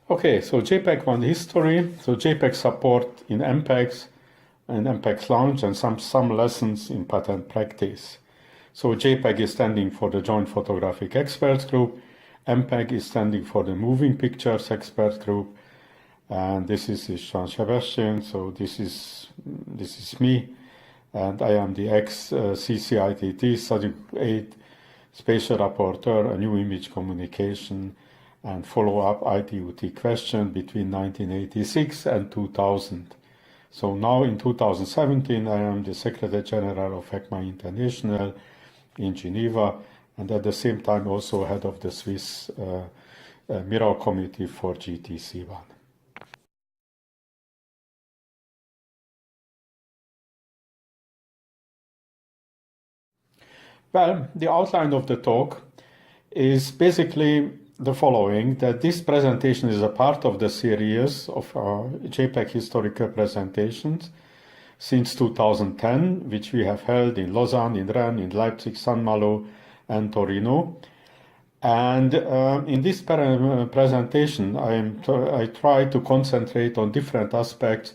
Okay, so JPEG 1 history. So JPEG support in MPEGs and MPEG launch and some lessons in patent practice. So JPEG is standing for the Joint Photographic Experts Group. MPEG is standing for the Moving Pictures Experts Group. And this is Jean Sebastian. So this is me, and I am the ex-CCITT Study Group 8 Spatial Rapporteur, a new image communication and follow-up ITUT question between 1986 and 2000. So now in 2017, I am the Secretary General of ECMA International in Geneva, and at the same time also head of the Swiss Mirror Committee for GTC1. Well, the outline of the talk is basically the following, that this presentation is a part of the series of JPEG historical presentations since 2010, which we have held in Lausanne, in Rennes, in Leipzig, San Malo, and Torino. And in this presentation, I try to concentrate on different aspects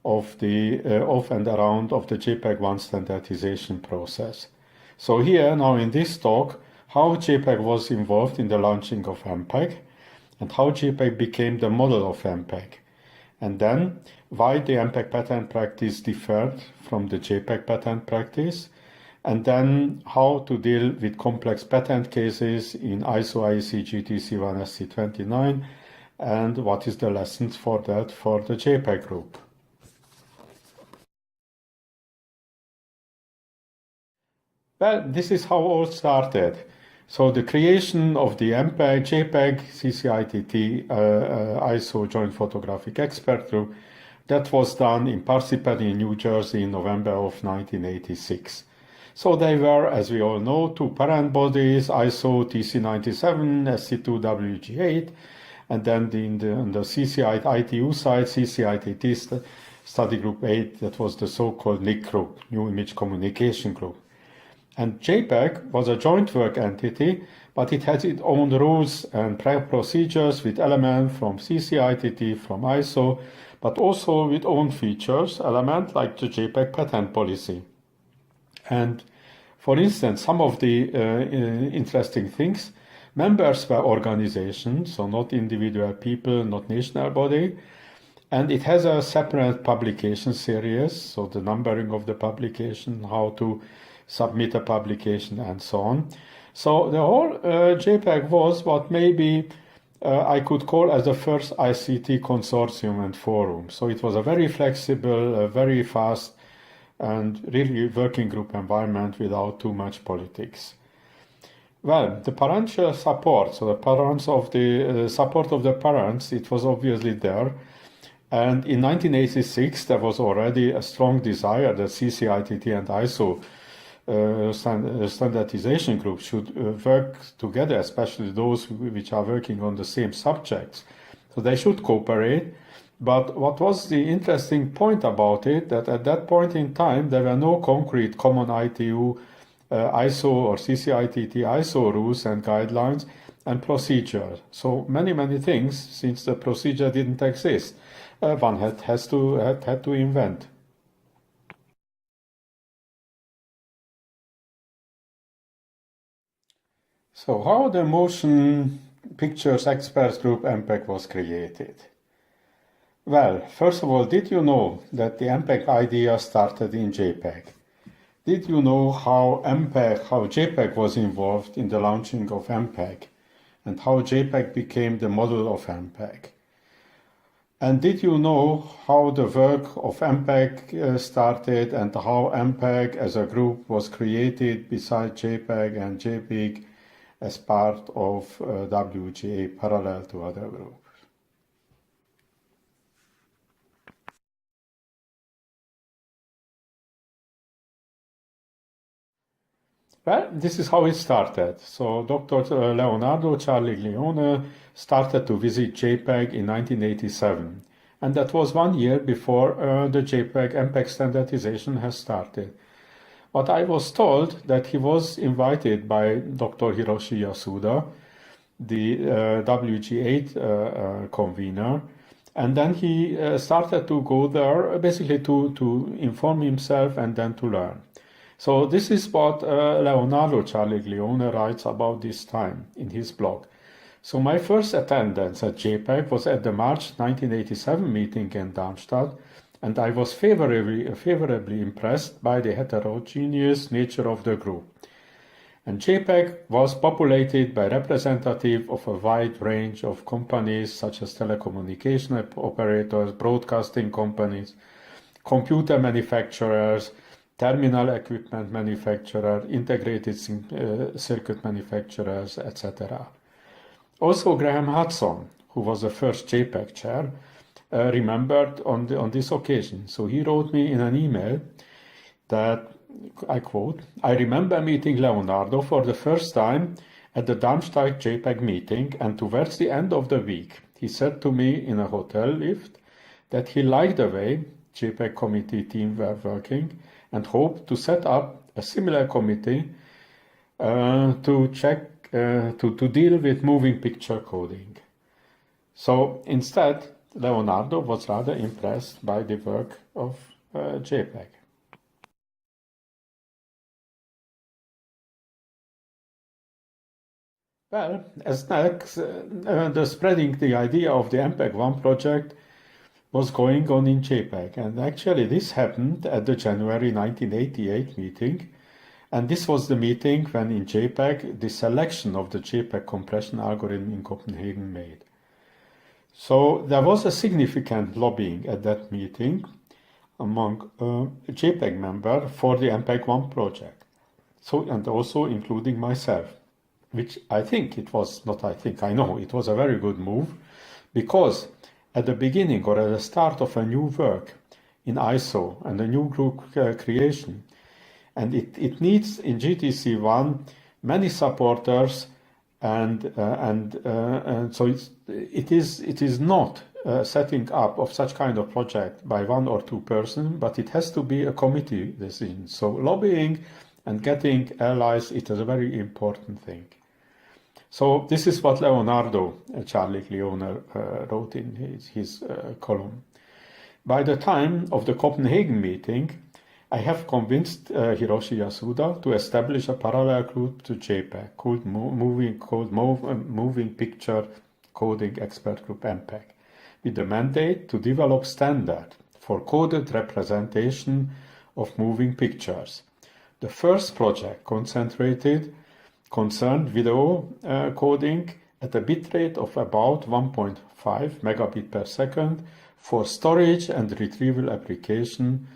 of the of and around of the JPEG 1 standardization process. So here, now in this talk, how JPEG was involved in the launching of MPEG, and how JPEG became the model of MPEG, and then why the MPEG patent practice differed from the JPEG patent practice, and then how to deal with complex patent cases in ISO IEC GTC1 SC29, and what is the lessons for that for the JPEG group. Well, this is how all started. So the creation of the MPEG, JPEG, CCITT, ISO Joint Photographic Expert Group, that was done in Parsippany, New Jersey in November of 1986. So they were, as we all know, two parent bodies, ISO TC97, SC2WG8, and then on the CCITU side, CCITT Study Group 8, that was the so-called NIC group, New Image Communication Group. And JPEG was a joint work entity, but it has its own rules and procedures with elements from CCITT, from ISO, but also with own features, elements like the JPEG patent policy. And for instance, some of the interesting things, members were organizations, so not individual people, not national body, and it has a separate publication series, so the numbering of the publication, how to submit a publication, and so on. So the whole JPEG was what maybe I could call as the first ICT consortium and forum. So it was a very flexible, very fast, and really working group environment without too much politics. Well, the parental support, so the parents of the support of the parents, it was obviously there. And in 1986, there was already a strong desire that CCITT and ISO standardization groups should work together, especially those which are working on the same subjects. So they should cooperate. But what was the interesting point about it, that at that point in time, there were no concrete common ITU, ISO or CCITT ISO rules and guidelines and procedures. So many things, since the procedure didn't exist, one had to invent. So how the Motion Pictures Experts Group MPEG was created? Well, first of all, did you know that the MPEG idea started in JPEG? Did you know how JPEG was involved in the launching of MPEG, and how JPEG became the model of MPEG? And did you know how the work of MPEG started, and how MPEG as a group was created beside JPEG and JPEG as part of WGA parallel to other groups? Well, this is how it started. So Dr. Leonardo Ciarliglione started to visit JPEG in 1987. And that was 1 year before the JPEG MPEG standardization has started. But I was told that he was invited by Dr. Hiroshi Yasuda the WG8 convener. And then he started to go there basically to inform himself and then to learn. So this is what Leonardo Ciarleglione writes about this time in his blog. So my first attendance at JPEG was at the March 1987 meeting in Darmstadt, and I was favorably impressed by the heterogeneous nature of the group. And JPEG was populated by representatives of a wide range of companies such as telecommunication operators, broadcasting companies, computer manufacturers, terminal equipment manufacturers, integrated circuit manufacturers, etc. Also, Graham Hudson, who was the first JPEG chair, remembered on this occasion. So he wrote me in an email that, I quote, "I remember meeting Leonardo for the first time at the Darmstadt JPEG meeting, and towards the end of the week, he said to me in a hotel lift that he liked the way JPEG committee team were working and hoped to set up a similar committee to deal with moving picture coding." So instead, Leonardo was rather impressed by the work of JPEG. Well, as next, the spreading the idea of the MPEG-1 project was going on in JPEG, and actually this happened at the January 1988 meeting, and this was the meeting when in JPEG the selection of the JPEG compression algorithm in Copenhagen made. So there was a significant lobbying at that meeting among JPEG members for the MPEG-1 project, so, and also including myself, which I think it was, not I think, I know, it was a very good move, because at the beginning or at the start of a new work in ISO and a new group creation, and it needs in GTC1 many supporters, and so it is not setting up of such kind of project by one or two persons, but it has to be a committee decision. So lobbying and getting allies, it is a very important thing. So this is what Leonardo Ciarleglione wrote in his column. By the time of the Copenhagen meeting, I have convinced Hiroshi Yasuda to establish a parallel group to JPEG called Moving Picture Coding Expert Group MPEG, with the mandate to develop standard for coded representation of moving pictures. The first project concerned video coding at a bitrate of about 1.5 megabit per second for storage and retrieval application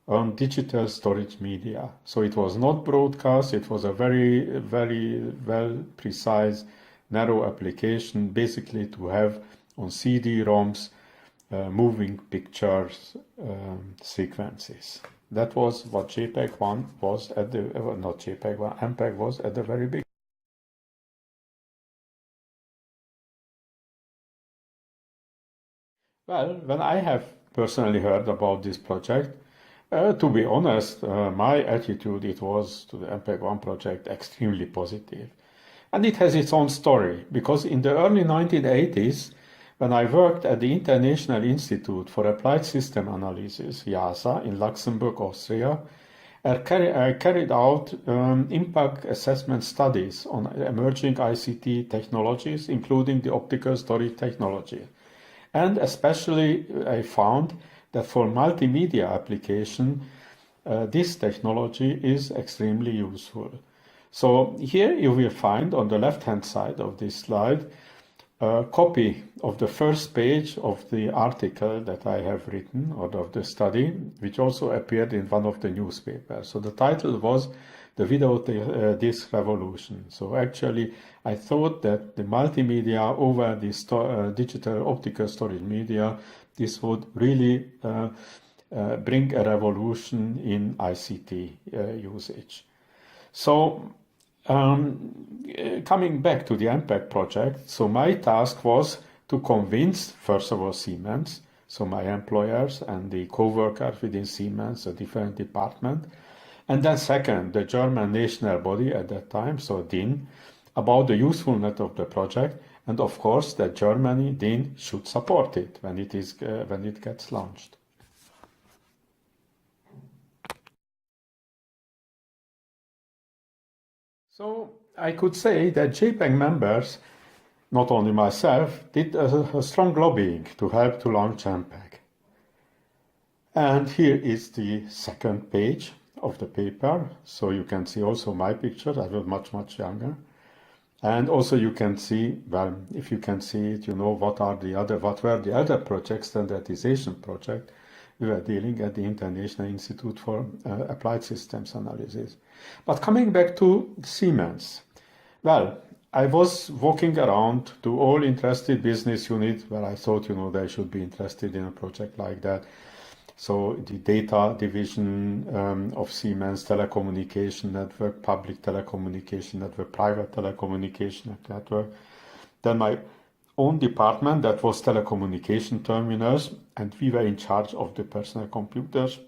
on digital storage media. So it was not broadcast, it was a very, very well precise, narrow application, basically to have on CD-ROMs moving pictures sequences. That was what JPEG-1 was at the, not JPEG-1, MPEG was at the very beginning. Well, when I have personally heard about this project, to be honest, my attitude it was to the MPEG-1 project extremely positive. And it has its own story, because in the early 1980s, when I worked at the International Institute for Applied System Analysis, IASA, in Luxembourg, Austria, I carried out impact assessment studies on emerging ICT technologies, including the optical storage technology. And especially I found that for multimedia application, this technology is extremely useful. So here you will find on the left-hand side of this slide a copy of the first page of the article that I have written, or of the study, which also appeared in one of the newspapers. So the title was The Video Disc Revolution. So actually, I thought that the multimedia over the digital optical storage media, this would really bring a revolution in ICT usage. So coming back to the MPEG project, so my task was to convince, first of all, Siemens, so my employers and the co-workers within Siemens, a different department, and then second, the German national body at that time, so DIN, about the usefulness of the project, and of course that Germany then should support it when it gets launched. So I could say that JPEG members, not only myself, did a strong lobbying to help to launch MPEG. And here is the second page of the paper. So you can see also my picture. I was much younger. And also you can see, well, if you can see it, you know what were the other projects, standardization project we were dealing at the International Institute for Applied Systems Analysis. But coming back to Siemens, well, I was walking around to all interested business units where I thought, you know, they should be interested in a project like that. So the data division of Siemens, telecommunication network, public telecommunication network, private telecommunication network. Then my own department, that was telecommunication terminals, and we were in charge of the personal computers.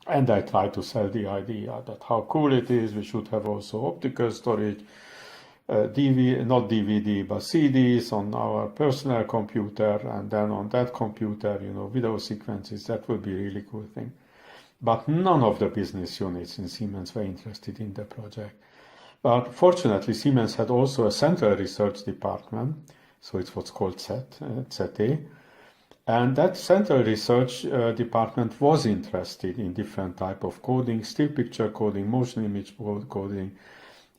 And I tried to sell the idea that how cool it is, we should have also optical storage, not DVD, but CDs on our personal computer, and then on that computer, you know, video sequences. That would be a really cool thing. But none of the business units in Siemens were interested in the project. But fortunately, Siemens had also a central research department, so it's what's called ZE. And that central research department was interested in different type of coding, still picture coding, motion image coding,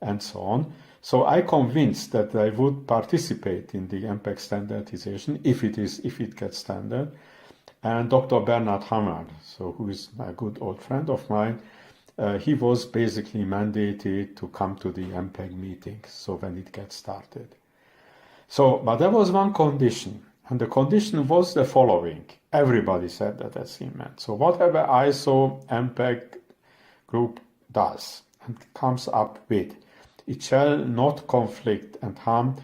and so on. So I convinced that they would participate in the MPEG standardization if it gets standard. And Dr. Bernhard Hammer, so who is a good old friend of mine, he was basically mandated to come to the MPEG meeting, so when it gets started. So, but there was one condition, and the condition was the following. Everybody said that at Siemens. So whatever ISO MPEG group does and comes up with, it shall not conflict and harm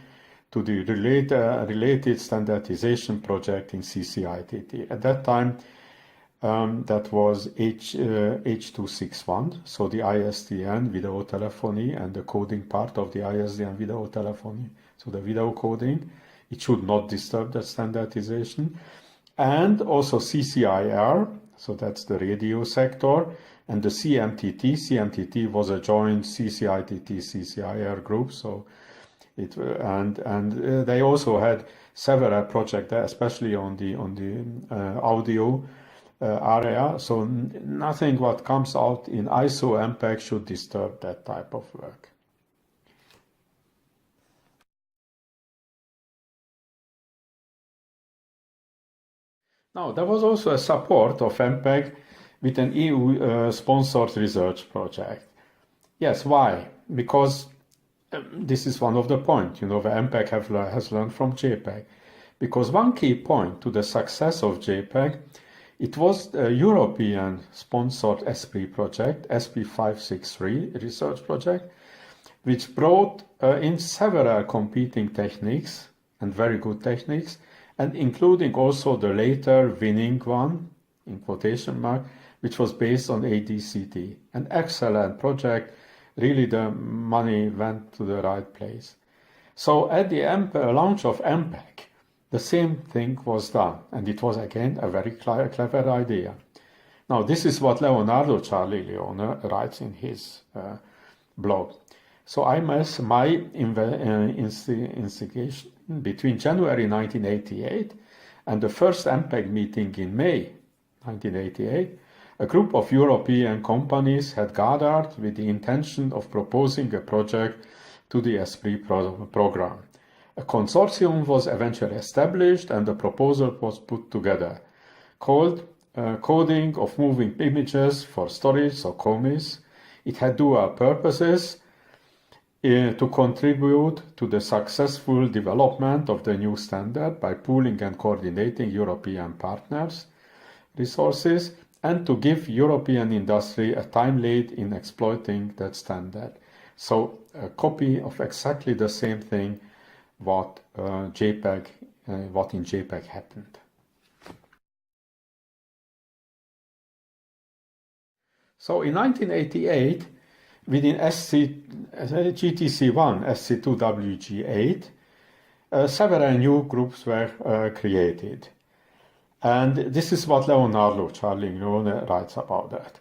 to the related standardization project in CCITT. At that time, that was H261, so the ISDN video telephony and the coding part of the ISDN video telephony, so the video coding, it should not disturb that standardization. And also CCIR, so that's the radio sector, and the CMTT. CMTT was a joint CCITT-CCIR group, so it and they also had several projects there, especially on the audio area. So nothing what comes out in ISO MPEG should disturb that type of work. Now, there was also a support of MPEG with an EU-sponsored research project. Yes, why? Because this is one of the points, you know, the MPEG has learned from JPEG. Because one key point to the success of JPEG, it was a European-sponsored ESPRI project, SP563 research project, which brought in several competing techniques and very good techniques, and including also the later winning one, in quotation mark, which was based on ADCT. An excellent project, really the money went to the right place. So at the launch of MPEG, the same thing was done, and it was again a very clever idea. Now this is what Leonardo Charlie Leone writes in his blog. So I made my instigation between January 1988 and the first MPEG meeting in May 1988. A group of European companies had gathered with the intention of proposing a project to the ESPRI program. A consortium was eventually established and the proposal was put together, called Coding of Moving Images for Storage, so COMIS. It had dual purposes: to contribute to the successful development of the new standard by pooling and coordinating European partners' resources, and to give European industry a time lead in exploiting that standard. So a copy of exactly the same thing what in JPEG happened. So in 1988, within GTC1, SC2WG8, several new groups were created. And this is what Leonardo Ciarliglione writes about that.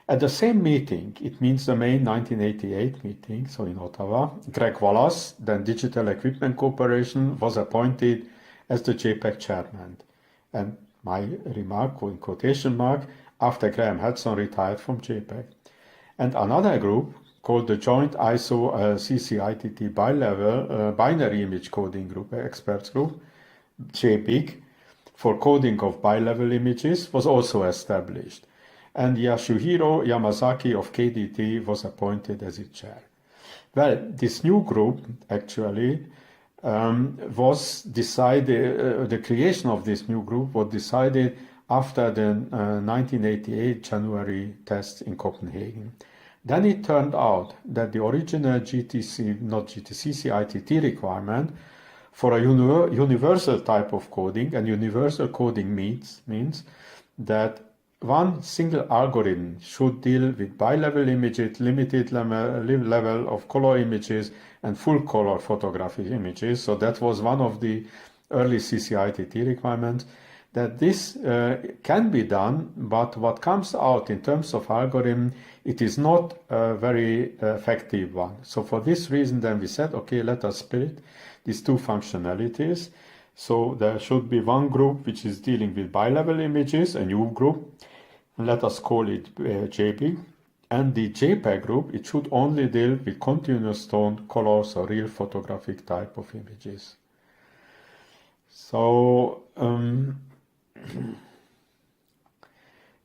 At the same meeting, it means the May 1988 meeting, so in Ottawa, Greg Wallace, then Digital Equipment Corporation, was appointed as the JPEG chairman. And my remark, in quotation mark, after Graham Hudson retired from JPEG. And another group, called the Joint ISO CCITT Bi-Level Binary Image Coding Group, Experts Group, JPEG, for coding of bi-level images, was also established. And Yasuhiro Yamazaki of KDT was appointed as its chair. Well, this new group actually was decided, the creation of this new group was decided after the 1988 January test in Copenhagen. Then it turned out that the original CCITT requirement for a universal type of coding, and universal coding means that one single algorithm should deal with bi-level images, limited level of color images, and full color photographic images. So that was one of the early CCITT requirements, that this can be done, but what comes out in terms of algorithm, it is not a very effective one. So for this reason, then we said, okay, let us split these two functionalities. So there should be one group which is dealing with bi-level images, a new group, and let us call it JPEG. And the JPEG group, it should only deal with continuous tone colors or real photographic type of images. So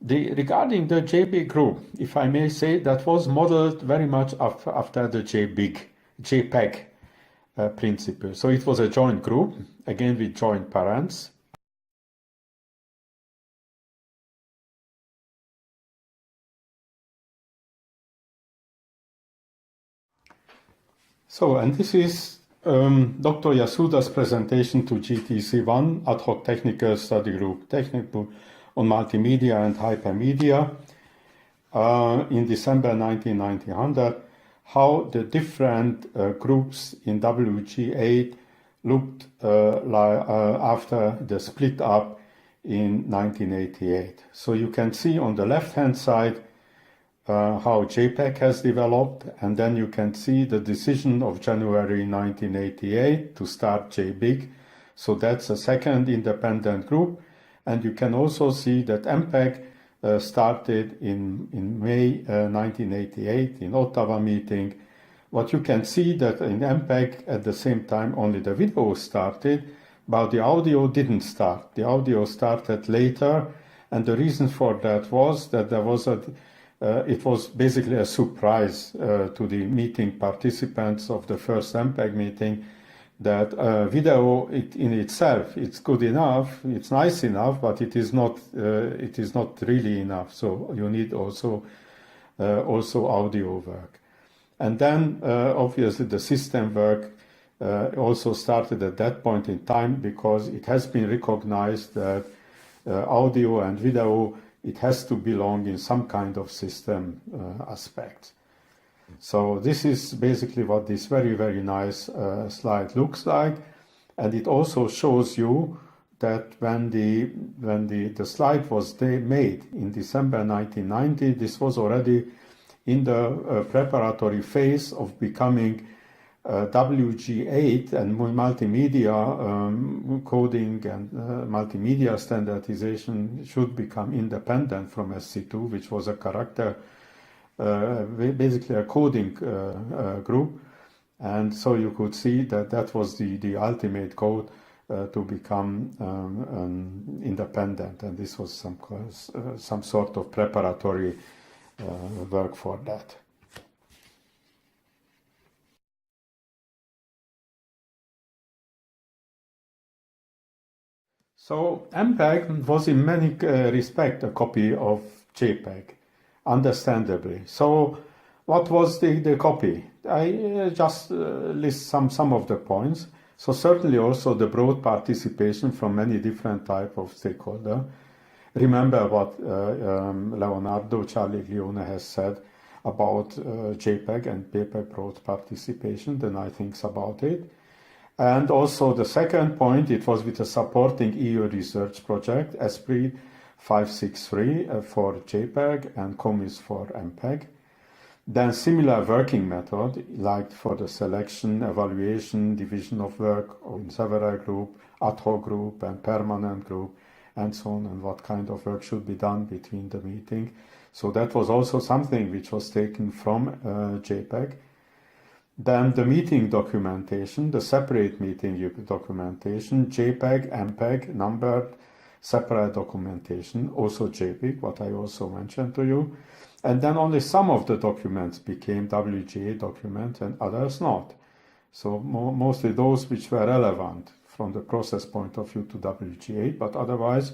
regarding the JPEG group, if I may say, that was modeled very much after the JPEG principle. So it was a joint group, again with joint parents. So, and this is Dr. Yasuda's presentation to GTC1, Ad Hoc Technical Study Group, Technical on Multimedia and Hypermedia, in December 1990, how the different groups in WG8 looked after the split up in 1988. So you can see on the left-hand side how JPEG has developed, and then you can see the decision of January 1988 to start JPEG. So that's a second independent group. And you can also see that MPEG started in May 1988 in Ottawa meeting. What you can see that in MPEG at the same time only the video started, but the audio didn't start. The audio started later, and the reason for that was that there was it was basically a surprise to the meeting participants of the first MPEG meeting that video in itself, it's good enough, it's nice enough, but it is not really enough. So you need also audio work. And then obviously the system work also started at that point in time, because it has been recognized that audio and video, it has to belong in some kind of system aspect. So this is basically what this very, very nice slide looks like. And it also shows you that when the slide was made in December 1990, this was already in the preparatory phase of becoming WG8, and multimedia coding and multimedia standardization should become independent from SC2, which was a character, basically a coding group. And so you could see that that was the ultimate goal, to become independent, and this was some sort of preparatory work for that. So MPEG was in many respects a copy of JPEG, understandably. So what was the copy? I just list some of the points. So certainly also the broad participation from many different type of stakeholder. Remember what Leonardo Ciarliglione has said about JPEG and JPEG broad participation, then I think about it. And also the second point, it was with a supporting EU research project, ESPRIT 563 for JPEG and COMIS for MPEG. Then similar working method, like for the selection, evaluation, division of work in several group, ad hoc group and permanent group, and so on, and what kind of work should be done between the meeting. So that was also something which was taken from JPEG. Then the meeting documentation, the separate meeting documentation, JPEG, MPEG, numbered, separate documentation, also JPEG, what I also mentioned to you. And then only some of the documents became WGA documents and others not. So mostly those which were relevant from the process point of view to WGA, but otherwise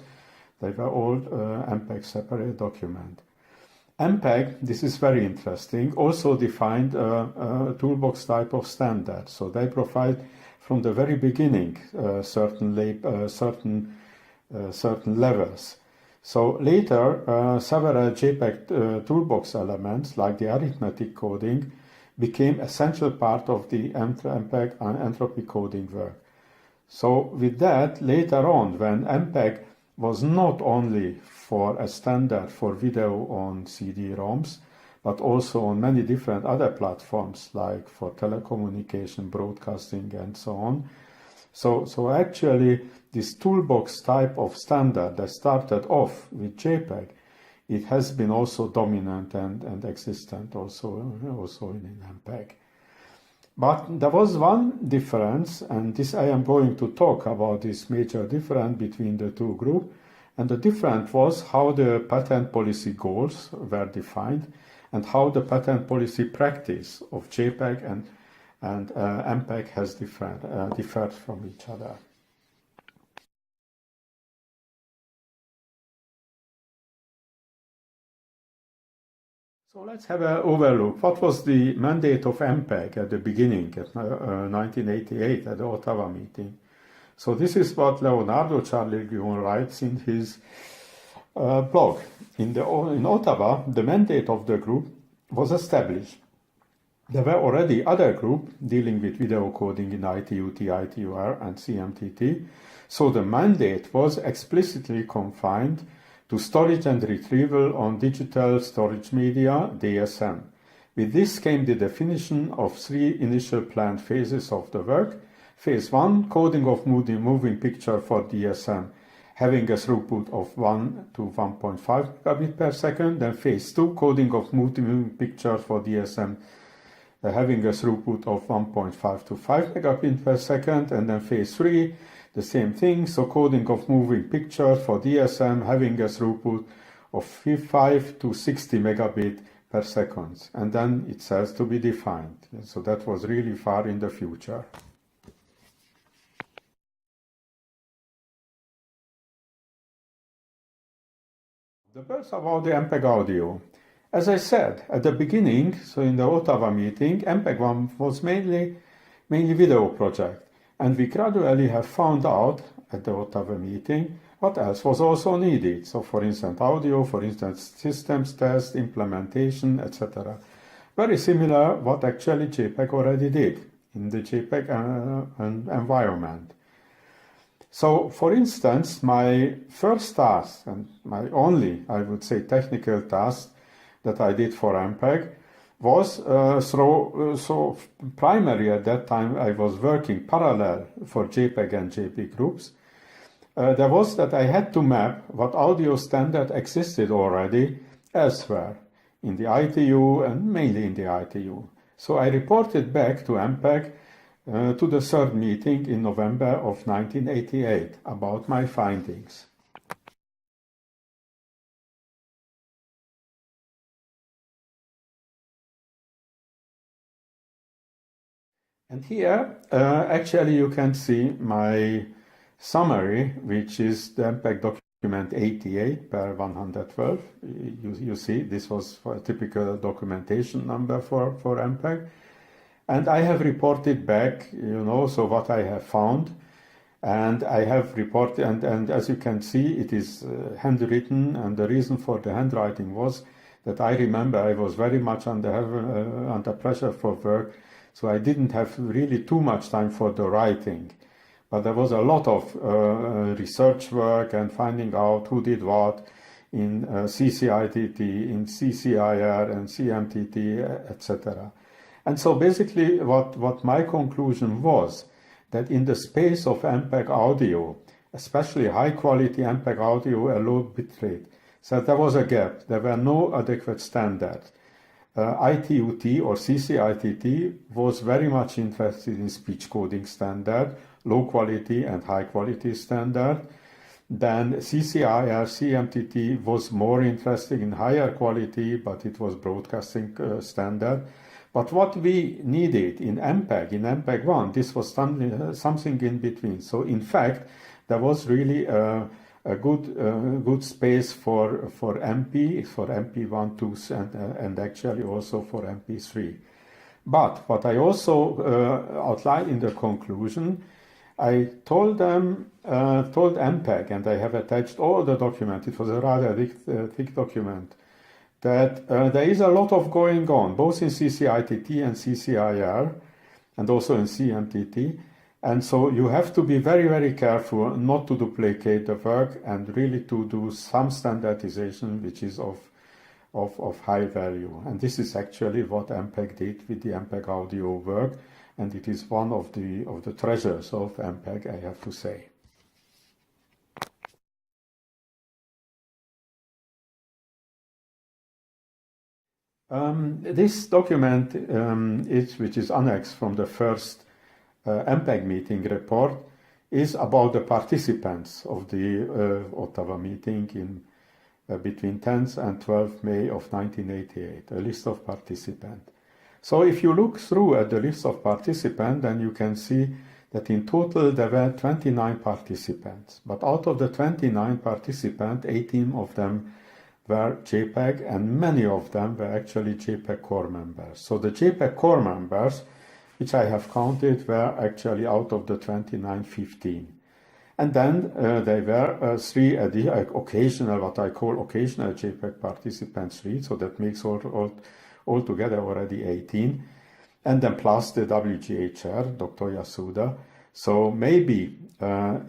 they were all MPEG separate document. MPEG, this is very interesting, also defined a toolbox type of standard. So they provide from the very beginning certain levels. So later, several JPEG toolbox elements, like the arithmetic coding, became essential part of the MPEG entropy coding work. So with that, later on, when MPEG was not only for a standard for video on CD-ROMs, but also on many different other platforms, like for telecommunication, broadcasting, and so on. So actually, this toolbox type of standard that started off with JPEG, it has been also dominant and existent also in MPEG. But there was one difference, and this I am going to talk about this major difference between the two groups. And the difference was how the patent policy goals were defined and how the patent policy practice of JPEG and MPEG has differed from each other. So let's have an overlook. What was the mandate of MPEG at the beginning, at 1988, at the Ottawa meeting? So this is what Leonardo Ciarleglione writes in his blog. In Ottawa, the mandate of the group was established. There were already other groups dealing with video coding in ITUT, ITUR, and CMTT. So the mandate was explicitly confined to storage and retrieval on digital storage media, DSM. With this came the definition of three initial planned phases of the work. Phase 1, coding of moving picture for DSM, having a throughput of 1 to 1.5 megabit per second. Then phase 2, coding of moving picture for DSM, having a throughput of 1.5 to 5 megabit per second. And then phase 3, the same thing, so coding of moving picture for DSM, having a throughput of 5 to 60 megabit per second. And then it says to be defined. So that was really far in the future. The words about the MPEG audio. As I said at the beginning, so in the Ottawa meeting, MPEG 1 was mainly video project. And we gradually have found out at the Ottawa meeting what else was also needed. So for instance, audio, for instance, systems test, implementation, etc. Very similar what actually JPEG already did in the JPEG environment. So for instance, my first task and my only, I would say, technical task that I did for MPEG was so primary at that time. I was working parallel for JPEG and JPEG groups. There was that I had to map what audio standard existed already elsewhere in the ITU and mainly in the ITU. So I reported back to MPEG to the third meeting in November of 1988 about my findings. And here, actually, you can see my summary, which is the MPEG document 88 per 112. You see, this was a typical documentation number for MPEG. And I have reported back, so what I have found. And I have reported, and as you can see, it is handwritten. And the reason for the handwriting was that I remember I was very much under pressure for work, so I didn't have really too much time for the writing. But there was a lot of research work and finding out who did what in CCITT, in CCIR and CMTT, etc. And so basically what my conclusion was, that in the space of MPEG audio, especially high quality MPEG audio at low bitrate, so there was a gap. There were no adequate standards. ITUT or CCITT was very much interested in speech coding standard, low quality and high quality standard. Then CCIR, CMTT was more interested in higher quality, but it was broadcasting standard. But what we needed in MPEG 1, this was something in between. So in fact, there was really a good space for MP1, 2, and actually also for MP3. But what I also outlined in the conclusion, I told MPEG, and I have attached all the document, it was a rather thick document, that there is a lot of going on, both in CCITT and CCIR, and also in CMTT. And so you have to be very, very careful not to duplicate the work and really to do some standardization which is of high value. And this is actually what MPEG did with the MPEG audio work, and it is one of the treasures of MPEG, I have to say. This document, which is annexed from the first MPEG meeting report, is about the participants of the Ottawa meeting in between 10th and 12th May of 1988, a list of participants. So if you look through at the list of participants, then you can see that in total there were 29 participants. But out of the 29 participants, 18 of them were JPEG, and many of them were actually JPEG core members. So the JPEG core members, which I have counted, were actually out of the 29, 15. And then there were three occasional, what I call occasional JPEG participants, so that makes all together already 18. And then plus the WGA chair, Dr. Yasuda. So maybe the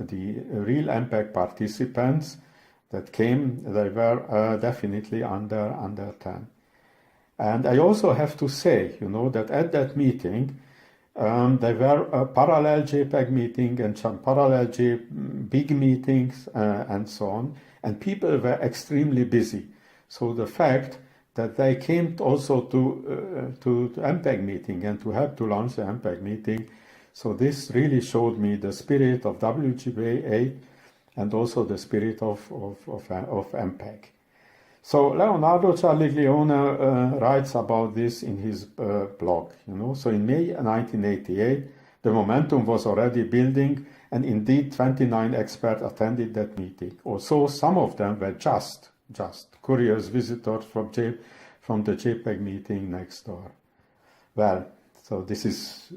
real MPEG participants that came, they were definitely under 10. And I also have to say, that at that meeting, there were a parallel JPEG meeting and some parallel big meetings and so on, and people were extremely busy. So the fact that they came also to MPEG meeting and to help to launch the MPEG meeting, so this really showed me the spirit of WGA and also the spirit of MPEG. So Leonardo Ciarliglione writes about this in his blog. So in May 1988, the momentum was already building, and indeed 29 experts attended that meeting. Also, some of them were just curious visitors from the JPEG meeting next door. Well, so this is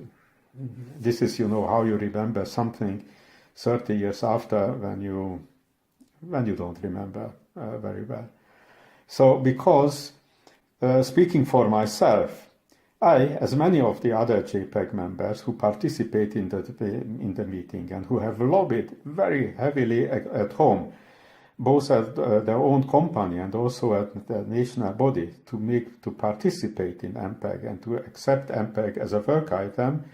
how you remember something 30 years after when you don't remember very well. So because, speaking for myself, I, as many of the other JPEG members who participate in the meeting and who have lobbied very heavily at home, both at their own company and also at the national body, to participate in MPEG and to accept MPEG as a work item.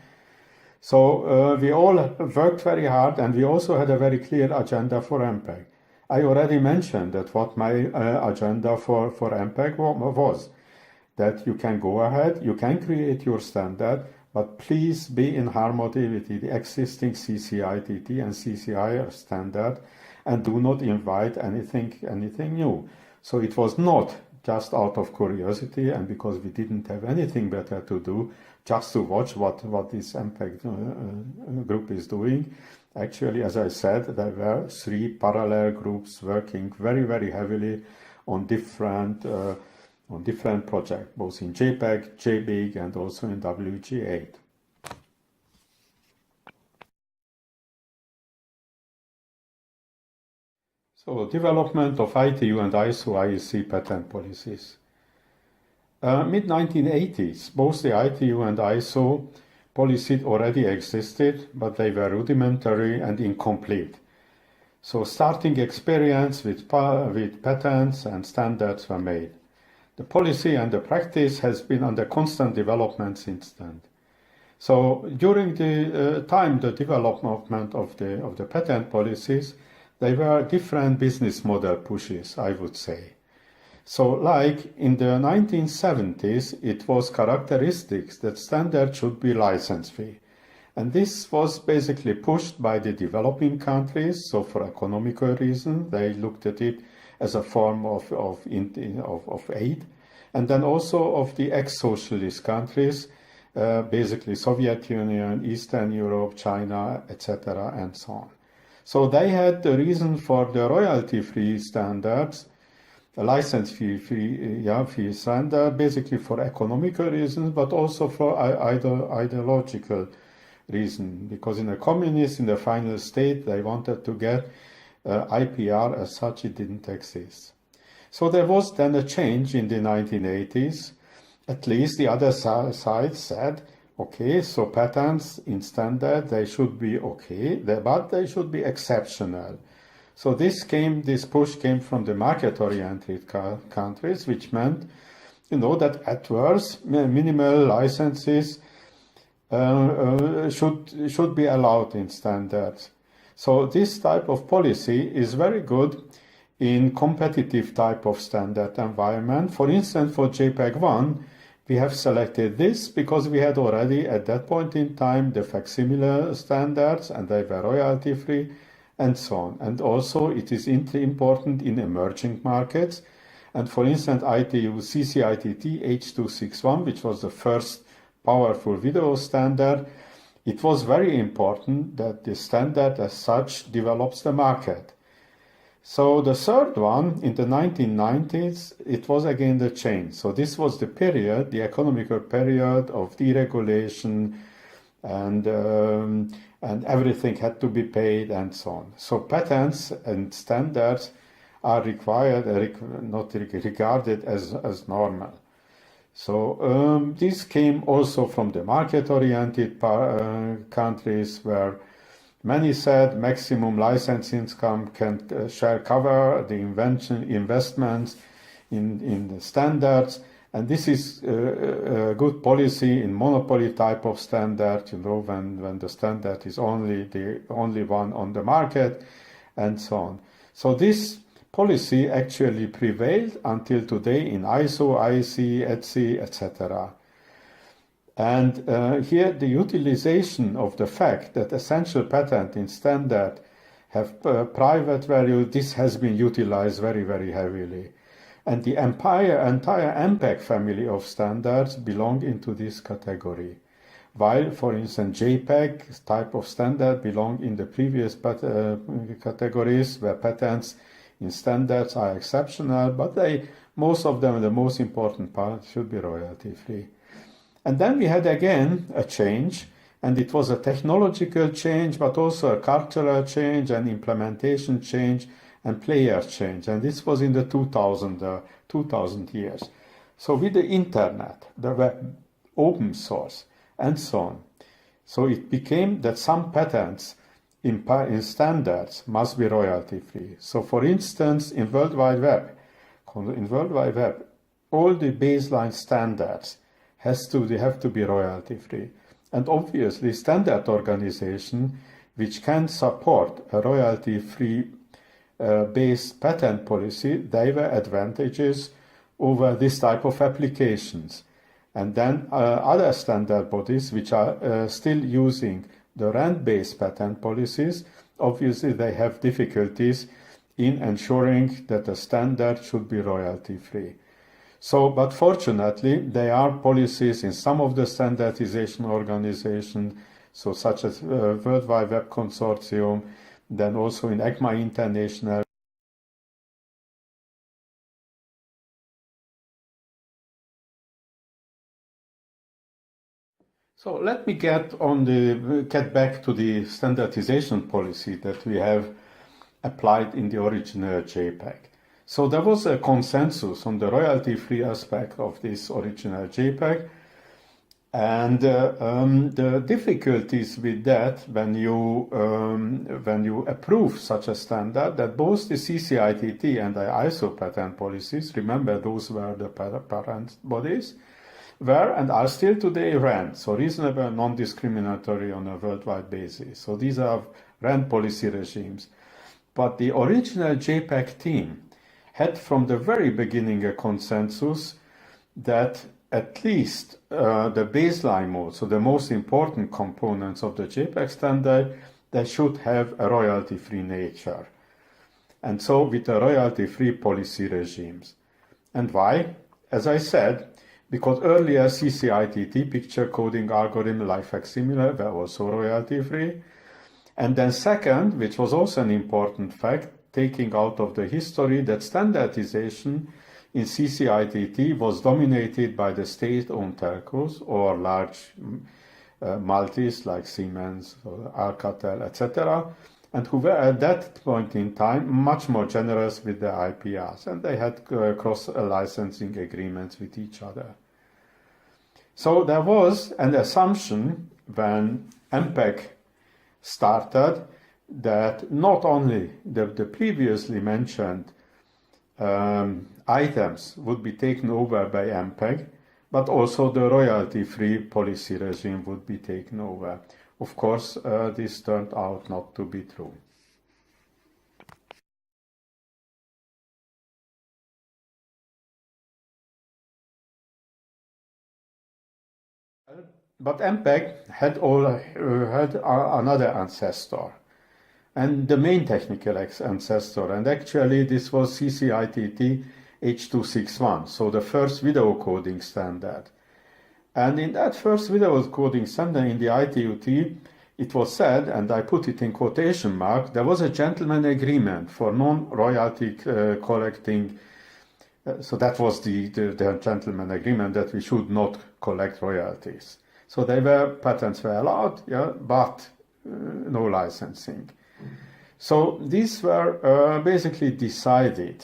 So we all worked very hard, and we also had a very clear agenda for MPEG. I already mentioned that what my agenda for MPEG was, that you can go ahead, you can create your standard, but please be in harmony with the existing CCITT and CCIR standard, and do not invite anything new. So it was not just out of curiosity and because we didn't have anything better to do, just to watch what this MPEG group is doing. Actually, as I said, there were 3 parallel groups working very, very heavily on different projects, both in JPEG, JPEG, and also in WG8. So, development of ITU and ISO IEC patent policies. Mid-1980s, both the ITU and ISO policy already existed, but they were rudimentary and incomplete. So starting experience with patents and standards were made. The policy and the practice has been under constant development since then. So during the the development of the patent policies, there were different business model pushes, I would say. So like in the 1970s, it was characteristics that standards should be license free. And this was basically pushed by the developing countries. So for economical reasons, they looked at it as a form of aid. And then also of the ex-socialist countries, basically Soviet Union, Eastern Europe, China, etc., and so on. So they had the reason for the royalty-free standards, a license-free standard, basically for economical reasons, but also for ideological reason, because in the communists, in the final state, they wanted to get IPR as such, it didn't exist. So there was then a change in the 1980s. At least the other side said, okay, so patents in standard, they should be okay, but they should be exceptional. So this push came from the market-oriented countries, which meant, that at worst, minimal licenses should be allowed in standards. So this type of policy is very good in competitive type of standard environment. For instance, for JPEG1, we have selected this because we had already at that point in time the facsimile standards and they were royalty free and so on. And also it is important in emerging markets. And for instance, ITU CCITT H261, which was the first powerful video standard, it was very important that the standard as such develops the market. So the third one, in the 1990s, it was again the change. So this was the period, the economical period of deregulation and everything had to be paid and so on. So patents and standards are not regarded as normal. So this came also from the market-oriented countries where many said maximum license income shall cover the investments in the standards, and this is a good policy in monopoly type of standard. When the standard is the only one on the market, and so on. So this policy actually prevailed until today in ISO, IEC, ETSI, etc. And here the utilization of the fact that essential patent in standard have private value, this has been utilized very, very heavily. And the entire MPEG family of standards belong into this category. While, for instance, JPEG type of standard belong in the previous categories where patents in standards are exceptional, but most of them, the most important part, should be royalty free. And then we had again a change, and it was a technological change, but also a cultural change, and implementation change, and player change. And this was in the 2000 years. So with the internet, the web, open source, and so on. So it became that some patents in standards must be royalty free. So for instance, in World Wide Web, all the baseline standards they have to be royalty free. And obviously standard organization which can support a royalty free based patent policy, they were advantages over this type of applications. And then other standard bodies which are still using the rand-based patent policies, obviously they have difficulties in ensuring that the standard should be royalty free. So, but fortunately, there are policies in some of the standardization organizations, so such as World Wide Web Consortium, then also in ECMA International. So let me get back to the standardization policy that we have applied in the original JPEG. So there was a consensus on the royalty-free aspect of this original JPEG. And the difficulties with that, when you approve such a standard, that both the CCITT and the ISO patent policies, remember those were the parent bodies, were and are still today RAND, so reasonable, non-discriminatory on a worldwide basis. So these are RAND policy regimes. But the original JPEG team had from the very beginning a consensus that at least the baseline mode, so the most important components of the JPEG standard, they should have a royalty-free nature. And so with the royalty-free policy regimes. And why? As I said, because earlier CCITT picture coding algorithm like facsimile were also royalty-free. And then second, which was also an important fact, taking out of the history, that standardization in CCITT was dominated by the state-owned telcos or large multis like Siemens, or Alcatel, etc., and who were at that point in time much more generous with the IPRs, and they had cross-licensing agreements with each other. So there was an assumption when MPEG started that not only the previously mentioned items would be taken over by MPEG, but also the royalty-free policy regime would be taken over. Of course, this turned out not to be true. But MPEG had another ancestor, and the main technical ancestor, and actually this was CCITT H.261, so the first video coding standard. And in that first video coding standard in the ITUT, it was said, and I put it in quotation mark, there was a gentleman agreement for non-royalty collecting. So that was the gentleman agreement that we should not collect royalties. So patents were allowed, yeah, but no licensing. So these were basically decided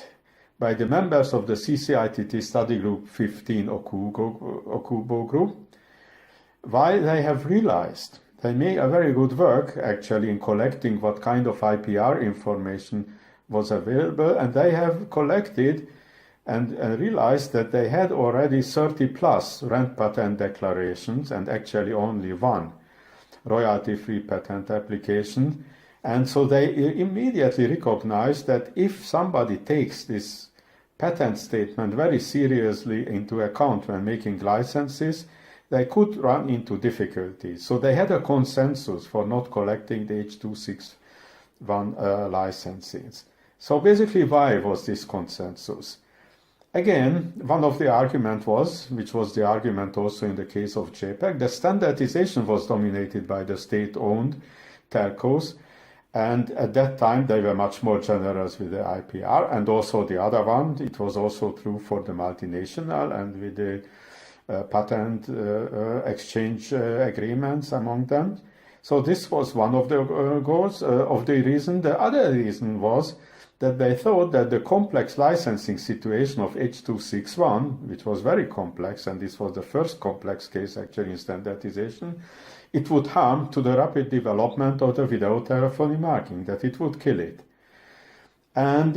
by the members of the CCITT study group 15 Okubo group, while they have realized they made a very good work actually in collecting what kind of IPR information was available, and they have collected and realized that they had already 30 plus RAND patent declarations and actually only one royalty-free patent application. And so they immediately recognized that if somebody takes this patent statement very seriously into account when making licenses, they could run into difficulties. So they had a consensus for not collecting the H.261 licenses. So basically, why was this consensus? Again, one of the arguments was, which was the argument also in the case of JPEG, the standardization was dominated by the state-owned telcos, and at that time they were much more generous with the IPR, and also the other one, it was also true for the multinational and with the patent exchange agreements among them. So this was one of the goals of the reason. The other reason was that they thought that the complex licensing situation of H.261, which was very complex, and this was the first complex case actually in standardization, it would harm to the rapid development of the video telephony marking, that it would kill it. And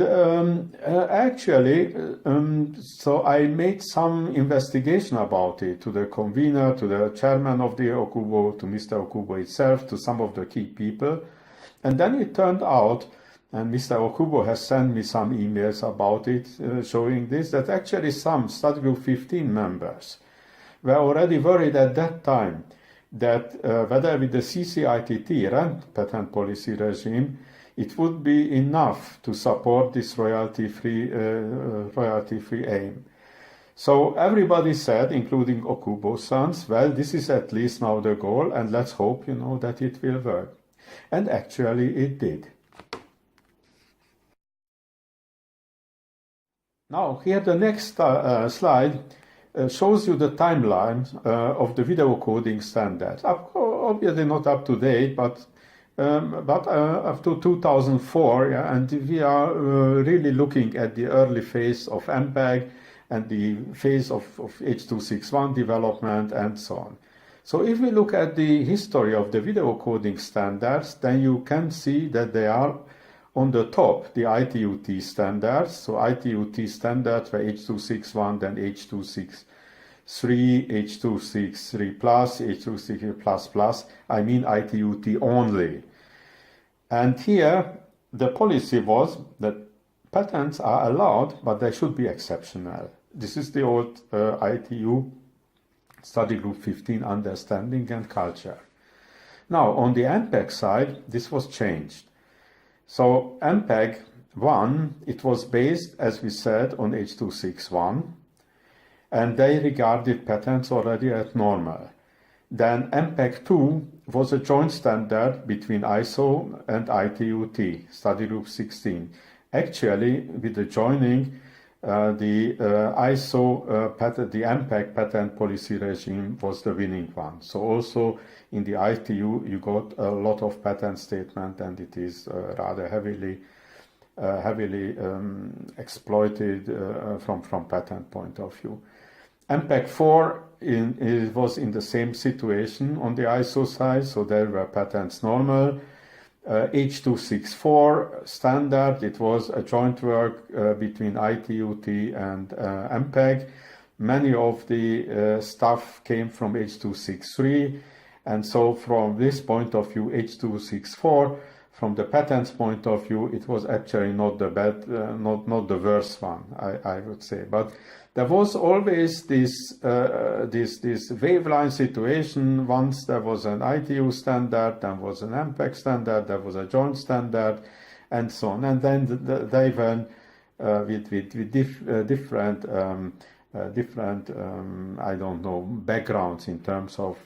so I made some investigation about it to the convener, to the chairman of the Okubo, to Mr. Okubo itself, to some of the key people. And then it turned out, and Mr. Okubo has sent me some emails about it, showing this, that actually some study group 15 members were already worried at that time that whether with the CCITT RAND patent policy regime, it would be enough to support this royalty-free aim. So everybody said, including Okubo's sons, well, this is at least now the goal, and let's hope, that it will work. And actually it did. Now, here the next slide shows you the timeline of the video coding standards. Obviously not up to date, but but up to 2004, yeah, and we are really looking at the early phase of MPEG and the phase of H.261 development and so on. So if we look at the history of the video coding standards, then you can see that they are on the top, the ITU-T standards. So ITU-T standards were H.261, then H.263, H.263 plus, H.263 plus plus. I mean ITU-T only. And here the policy was that patents are allowed, but they should be exceptional. This is the old ITU Study Group 15 Understanding and Culture. Now, on the MPEG side, this was changed. So MPEG 1, it was based, as we said, on H.261, and they regarded patents already as normal. Then MPEG 2 was a joint standard between ISO and ITU-T, Study Group 16. Actually, with the joining, the MPEG patent policy regime was the winning one. So also in the ITU, you got a lot of patent statement, and it is rather heavily exploited from patent point of view. MPEG 4 was in the same situation on the ISO side, so there were patents normal. H.264 standard, it was a joint work between ITU-T and MPEG. Many of the stuff came from H.263, and so from this point of view, H.264, from the patents point of view, it was actually not the bad, not the worst one, I would say. But there was always this waveline situation. Once there was an ITU standard, there was an MPEG standard, there was a joint standard, and so on. And then they went with different I don't know, backgrounds in terms of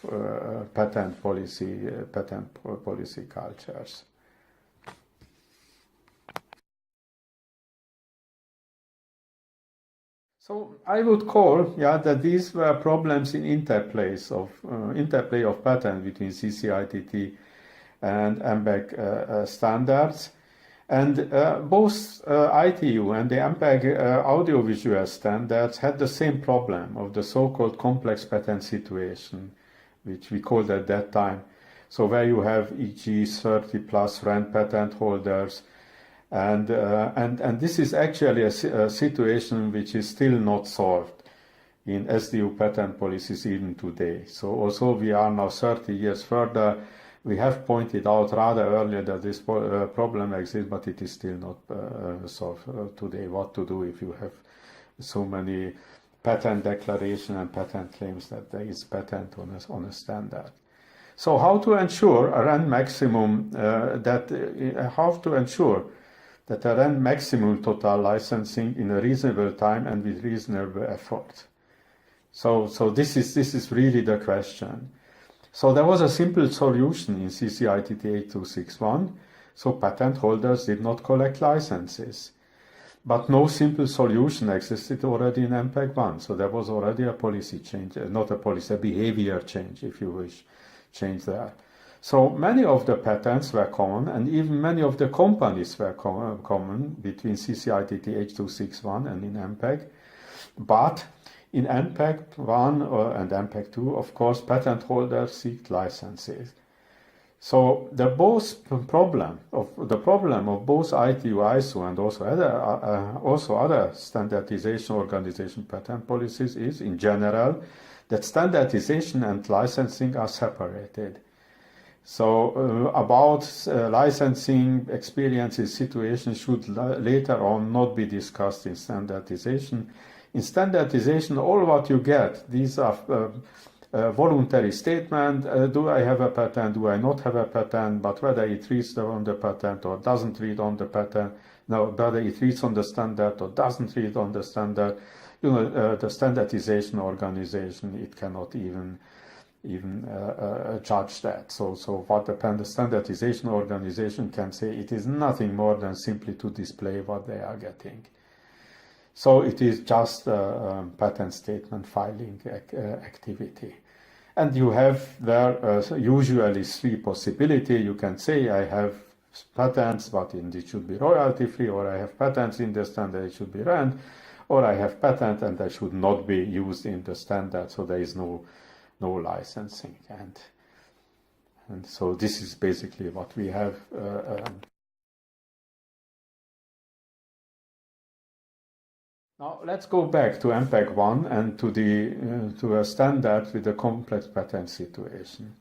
patent policy cultures. So I would call, that these were problems in interplay of patent between CCITT and MPEG standards, and both ITU and the MPEG audiovisual standards had the same problem of the so-called complex patent situation, which we called at that time. So where you have e.g. 30 plus RAND patent holders. And this is actually a situation which is still not solved in SDU patent policies even today. So also we are now 30 years further. We have pointed out rather earlier that this problem exists, but it is still not solved today. What to do if you have so many patent declaration and patent claims that there is patent on a standard? So how to ensure a RAND maximum that a RAND maximum total licensing in a reasonable time and with reasonable effort? So this is really the question. So there was a simple solution in CCITT 8261. So patent holders did not collect licenses. But no simple solution existed already in MPEG 1. So there was already a policy change, not a policy, a behavior change, if you wish, change there. So many of the patents were common, and even many of the companies were common between CCITT H.261 and in MPEG. But in MPEG 1 and MPEG 2, of course, patent holders seek licenses. So the problem of both ITU, ISO, and also other standardization organization patent policies is, in general, that standardization and licensing are separated. So about licensing experiences, situations should later on not be discussed in standardization. In standardization, all what you get, these are voluntary statement, do I have a patent, do I not have a patent, but whether it reads on the patent or doesn't read on the patent, whether it reads on the standard or doesn't read on the standard, the standardization organization, it cannot even judge that. So what the standardization organization can say, it is nothing more than simply to display what they are getting. So it is just a patent statement filing activity. And you have there usually three possibilities. You can say I have patents, but it should be royalty free, or I have patents in the standard, it should be rent, or I have patent and they should not be used in the standard, so there is no licensing. And so this is basically what we have. Now let's go back to MPEG 1 and to a standard with a complex patent situation.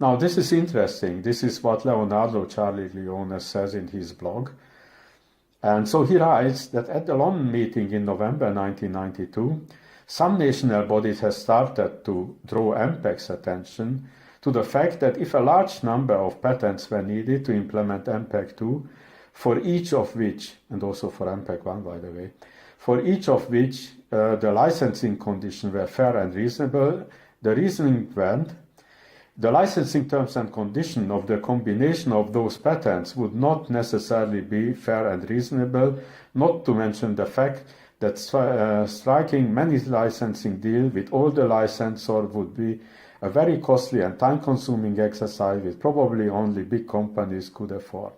Now this is interesting. This is what Leonardo Charlie Leone says in his blog. And so he writes that at the London meeting in November 1992, some national bodies have started to draw MPEG's attention to the fact that if a large number of patents were needed to implement MPEG 2, for each of which, and also for MPEG 1 by the way, for each of which the licensing conditions were fair and reasonable, the reasoning went, the licensing terms and conditions of the combination of those patents would not necessarily be fair and reasonable, not to mention the fact that striking many licensing deals with all the licensors would be a very costly and time-consuming exercise which probably only big companies could afford.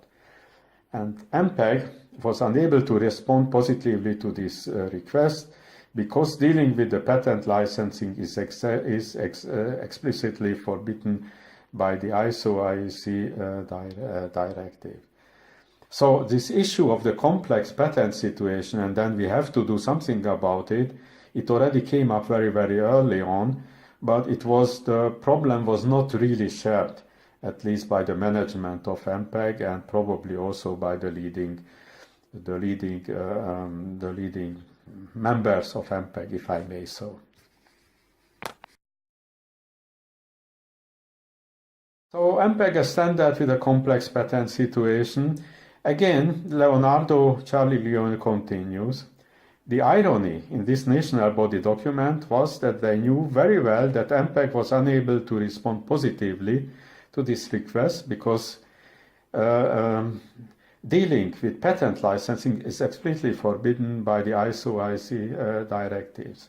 And MPEG was unable to respond positively to this request because dealing with the patent licensing is explicitly forbidden by the ISO/IEC directive. So this issue of the complex patent situation, and then we have to do something about it, it already came up very, very early on, but the problem was not really shared, at least by the management of MPEG and probably also by the leading members of MPEG, if I may so. So MPEG a standard with a complex patent situation. Again, Leonardo Charlie Leone continues. The irony in this national body document was that they knew very well that MPEG was unable to respond positively to this request because dealing with patent licensing is explicitly forbidden by the ISO/IEC directives.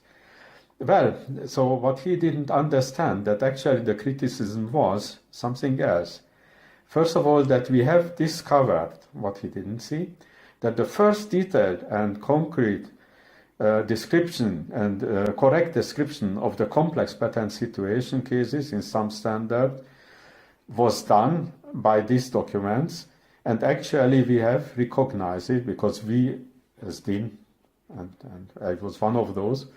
Well, so what he didn't understand, that actually the criticism was something else. First of all, that we have discovered, what he didn't see, that the first detailed and concrete description and correct description of the complex patent situation cases in some standard was done by these documents, and actually we have recognized it because we, as Dean, and I was one of those,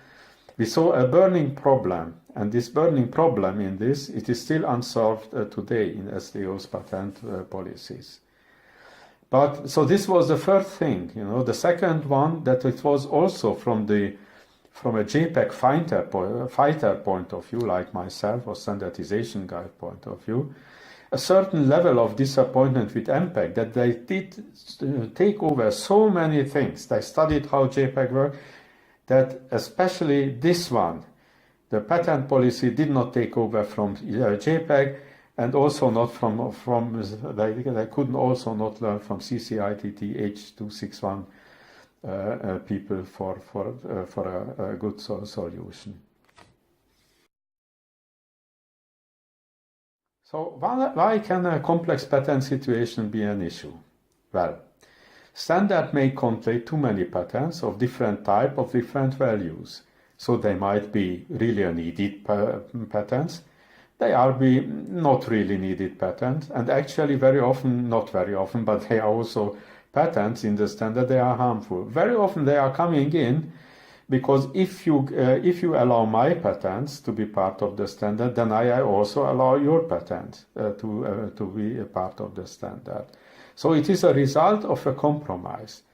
we saw a burning problem, and this burning problem it is still unsolved today in SDO's patent policies. But so this was the first thing, The second one, that it was also from a JPEG fighter point of view, like myself, or standardization guy point of view, a certain level of disappointment with MPEG that they did take over so many things. They studied how JPEG worked, that especially this one, the patent policy did not take over from JPEG, and also not they couldn't also not learn from CCITT H261 people for a good solution. So why can a complex patent situation be an issue? Well, standard may contain too many patents of different type of different values. So they might be really needed patents. They are not really needed patents, and actually very often, not very often, but they are also patents in the standard, they are harmful. Very often they are coming in because if you allow my patents to be part of the standard, then I also allow your patents to be a part of the standard. So it is a result of a compromise.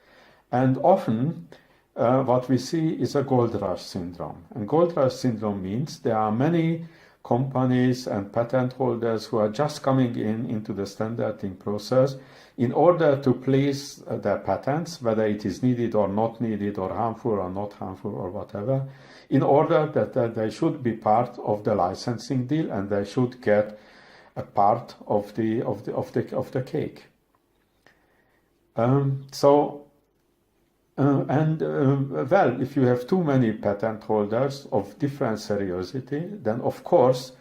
And often what we see is a gold rush syndrome. And gold rush syndrome means there are many companies and patent holders who are just coming into the standarding process in order to place their patents, whether it is needed or not needed, or harmful or not harmful or whatever, in order that they should be part of the licensing deal and they should get a part of the cake. Well, if you have too many patent holders of different seriosity, then of course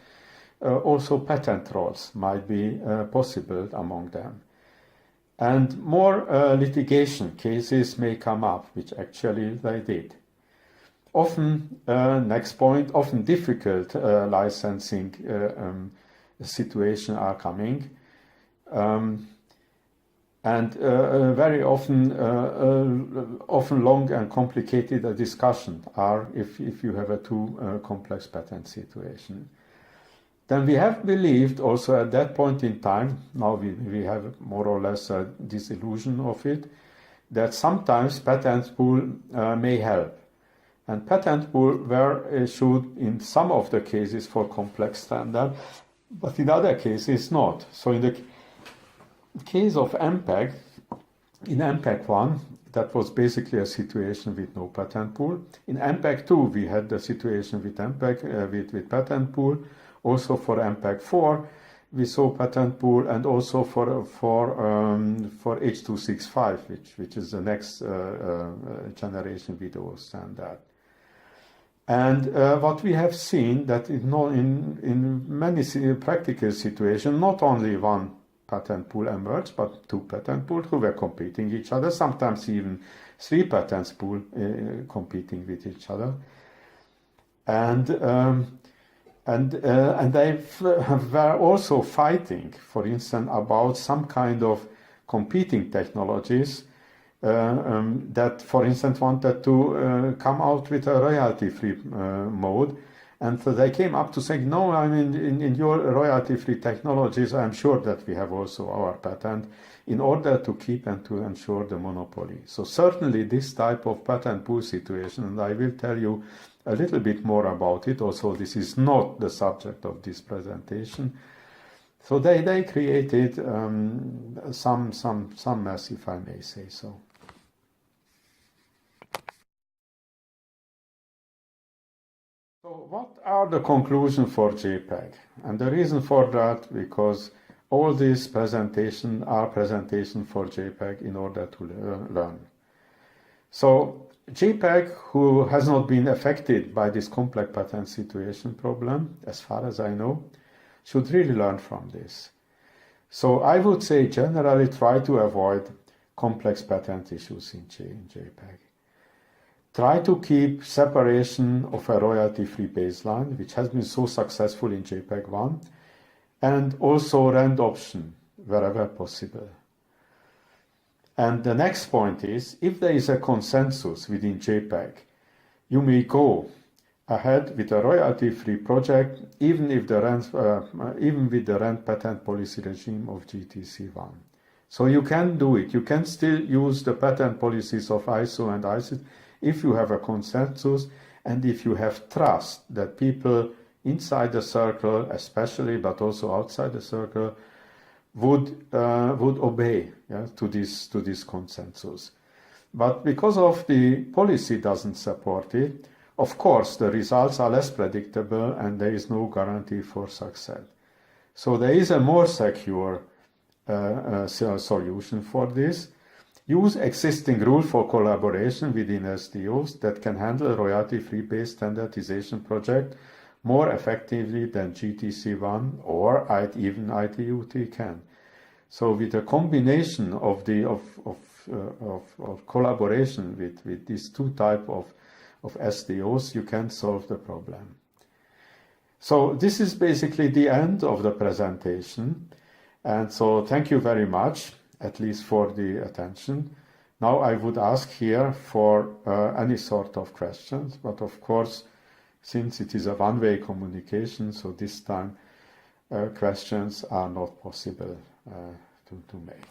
also patent trolls might be possible among them. And more litigation cases may come up, which actually they did. Often, next point, often difficult licensing situations are coming. And very often, often long and complicated discussion are if you have a too complex patent situation. Then we have believed also at that point in time, now we have more or less a disillusion of it, that sometimes patent pool may help. And patent pool were issued in some of the cases for complex standard, but in other cases not. So in the case of MPEG, in MPEG 1, that was basically a situation with no patent pool. In MPEG 2, we had the situation with MPEG, with patent pool. Also for MPEG 4, we saw patent pool, and also for H.265, which is the next generation video standard. And what we have seen that in many practical situations, not only one patent pool emerged, but two patent pools who were competing with each other, sometimes even three patent pools competing with each other. And they were also fighting, for instance, about some kind of competing technologies that, for instance, wanted to come out with a royalty-free mode. And so they came up to saying, no, I mean, in your royalty-free technologies, I'm sure that we have also our patent in order to keep and to ensure the monopoly. So certainly this type of patent pool situation, and I will tell you a little bit more about it. Also, this is not the subject of this presentation. So they created some mess, if I may say so. So what are the conclusions for JPEG? And the reason for that, because all these presentations are presentations for JPEG in order to learn. So JPEG, who has not been affected by this complex patent situation problem, as far as I know, should really learn from this. So I would say generally try to avoid complex patent issues in JPEG. Try to keep separation of a royalty-free baseline, which has been so successful in JPEG 1, and also rand option wherever possible. And the next point is, if there is a consensus within JPEG, you may go ahead with a royalty-free project, even with the rand patent policy regime of GTC1. So you can do it. You can still use the patent policies of ISO and ICIS if you have a consensus and if you have trust that people inside the circle, especially, but also outside the circle, would obey to this consensus. But because of the policy doesn't support it, of course the results are less predictable and there is no guarantee for success. So there is a more secure solution for this. Use existing rule for collaboration within SDOs that can handle royalty-free based standardization project more effectively than GTC1 or even ITUT can. So with a combination of collaboration with these two types of SDOs, you can solve the problem. So this is basically the end of the presentation. And so thank you very much, at least for the attention. Now I would ask here for any sort of questions, but of course, since it is a one-way communication, so this time questions are not possible to make.